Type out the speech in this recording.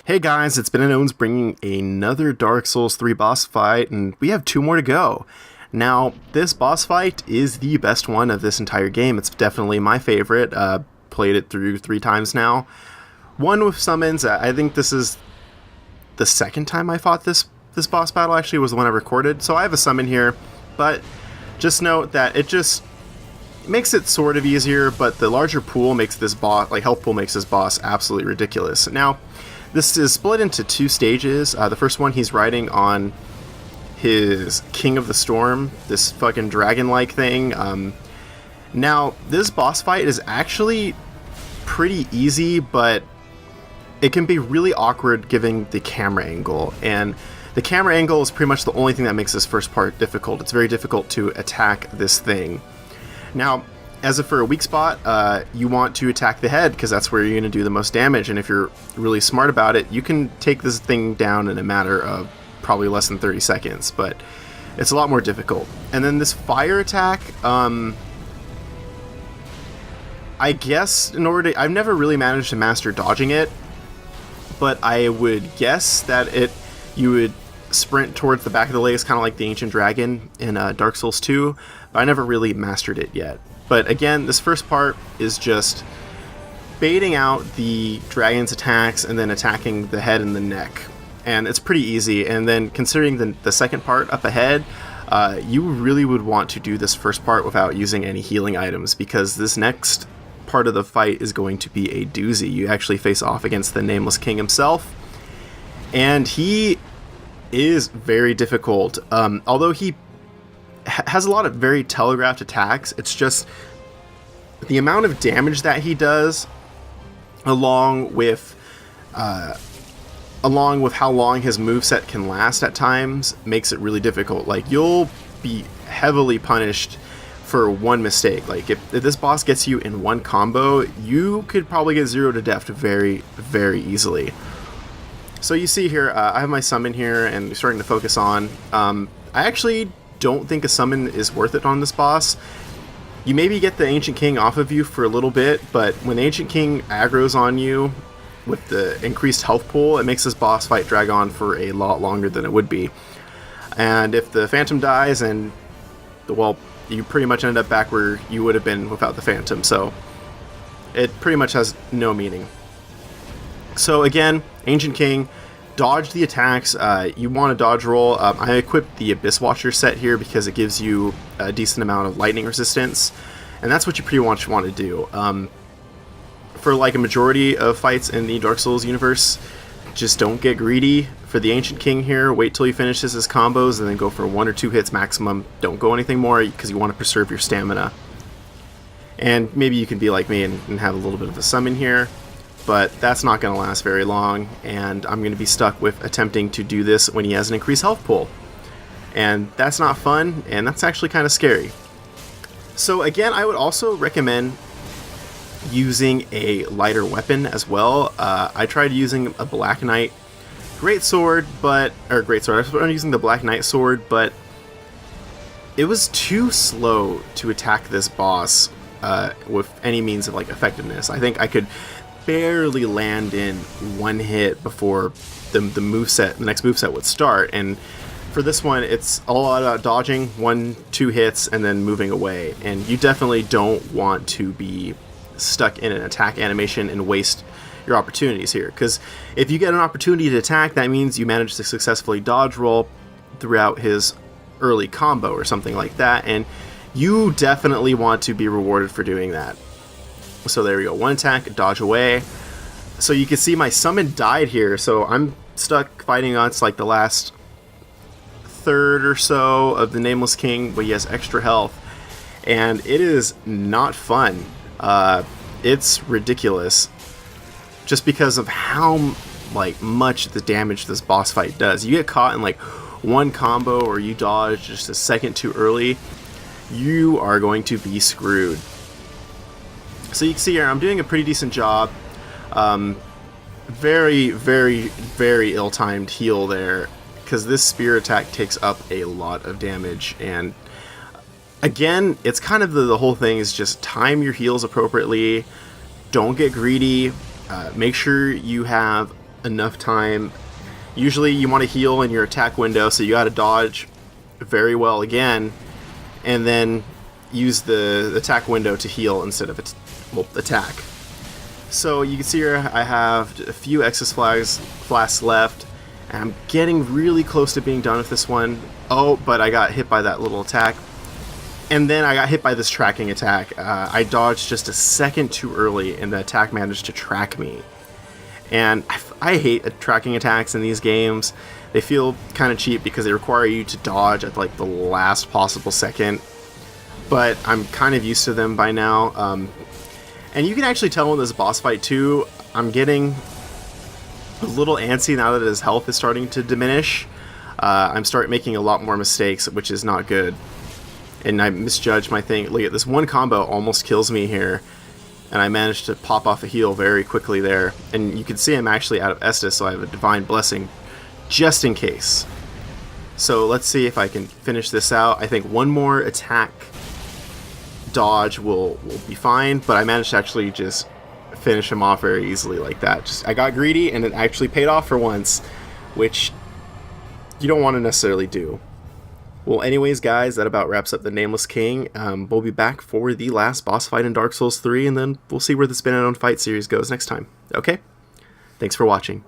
Hey guys, it's Bananaowns bringing another Dark Souls 3 boss fight, and we have two more to go. Now, this boss fight is the best one of this entire game. It's definitely my favorite. Played it through 3 times now. One with summons. I think this is the second time I fought this boss battle. Actually, was the one I recorded. So I have a summon here, but just note that it just makes it sort of easier, but the larger pool makes this boss, health pool makes this boss absolutely ridiculous. Now, this is split into 2 stages. The first one, he's riding on his King of the Storm, this fucking dragon-like thing. Now, this boss fight is actually pretty easy, but it can be really awkward given the camera angle. And the camera angle is pretty much the only thing that makes this first part difficult. It's very difficult to attack this thing. Now, as for a weak spot, you want to attack the head because that's where you're going to do the most damage, and if you're really smart about it, you can take this thing down in a matter of probably less than 30 seconds, but it's a lot more difficult. And then this fire attack, I guess I've never really managed to master dodging it, but I would guess that you would sprint towards the back of the legs, kind of like the Ancient Dragon in Dark Souls 2, but I never really mastered it yet. But again, this first part is just baiting out the dragon's attacks and then attacking the head and the neck. And it's pretty easy. And then considering the second part up ahead, you really would want to do this first part without using any healing items, because this next part of the fight is going to be a doozy. You actually face off against the Nameless King himself, and he is very difficult. Although he has a lot of very telegraphed attacks, it's just the amount of damage that he does, along with how long his moveset can last at times, makes it really difficult. Like, you'll be heavily punished for one mistake. Like, if this boss gets you in one combo, you could probably get 0 to death very, very easily. So you see here, I have my summon here and starting to focus on. I actually don't think a summon is worth it on this boss. You maybe get the Ancient King off of you for a little bit, but when the Ancient King aggroes on you with the increased health pool, it makes this boss fight drag on for a lot longer than it would be. And if the Phantom dies, and well, you pretty much end up back where you would have been without the Phantom, so it pretty much has no meaning. So again, Ancient King, dodge the attacks. You want to dodge roll. I equipped the Abyss Watcher set here because it gives you a decent amount of lightning resistance, and that's what you pretty much want to do. For like a majority of fights in the Dark Souls universe, just don't get greedy. For the Ancient King here, wait till he finishes his combos and then go for 1 or 2 hits maximum. Don't go anything more because you want to preserve your stamina. And maybe you can be like me and have a little bit of a summon here, but that's not going to last very long, and I'm going to be stuck with attempting to do this when he has an increased health pool. And that's not fun, and that's actually kind of scary. So again, I would also recommend using a lighter weapon as well. I tried using a Black Knight greatsword, I was using the Black Knight sword, but it was too slow to attack this boss with any means of effectiveness. I think I could barely land in 1 hit before the next moveset would start, and for this one it's a lot about dodging 1-2 hits and then moving away, and you definitely don't want to be stuck in an attack animation and waste your opportunities here, because if you get an opportunity to attack, that means you manage to successfully dodge roll throughout his early combo or something like that, and you definitely want to be rewarded for doing that. So there we go, 1 attack, dodge away. So you can see my summon died here, so I'm stuck fighting on the last third or so of the Nameless King, but he has extra health, and it is not fun. It's ridiculous, just because of how much the damage this boss fight does. You get caught in one combo, or you dodge just a second too early, you are going to be screwed. So you can see here, I'm doing a pretty decent job. Very, very, very ill-timed heal there, because this spear attack takes up a lot of damage. And again, it's kind of the whole thing is just time your heals appropriately. Don't get greedy. Make sure you have enough time. Usually you want to heal in your attack window, so you got to dodge very well again, and then use the attack window to heal instead of attack. So you can see here I have a few Excess flasks left, and I'm getting really close to being done with this one. Oh, but I got hit by that little attack. And then I got hit by this tracking attack. I dodged just a second too early, and the attack managed to track me. And I hate tracking attacks in these games. They feel kind of cheap because they require you to dodge at like the last possible second. But I'm kind of used to them by now. And you can actually tell in this boss fight too, I'm getting a little antsy now that his health is starting to diminish. I'm starting making a lot more mistakes, which is not good. And I misjudged my thing. Look at this one combo almost kills me here. And I managed to pop off a heal very quickly there. And you can see I'm actually out of Estus, so I have a Divine Blessing just in case. So let's see if I can finish this out. I think one more attack dodge will be fine, but I managed to actually just finish him off very easily like that. I got greedy, and it actually paid off for once, which you don't want to necessarily do. Well, anyways, guys, that about wraps up the Nameless King. We'll be back for the last boss fight in Dark Souls 3, and then we'll see where this Bananaown fight series goes next time. Okay? Thanks for watching.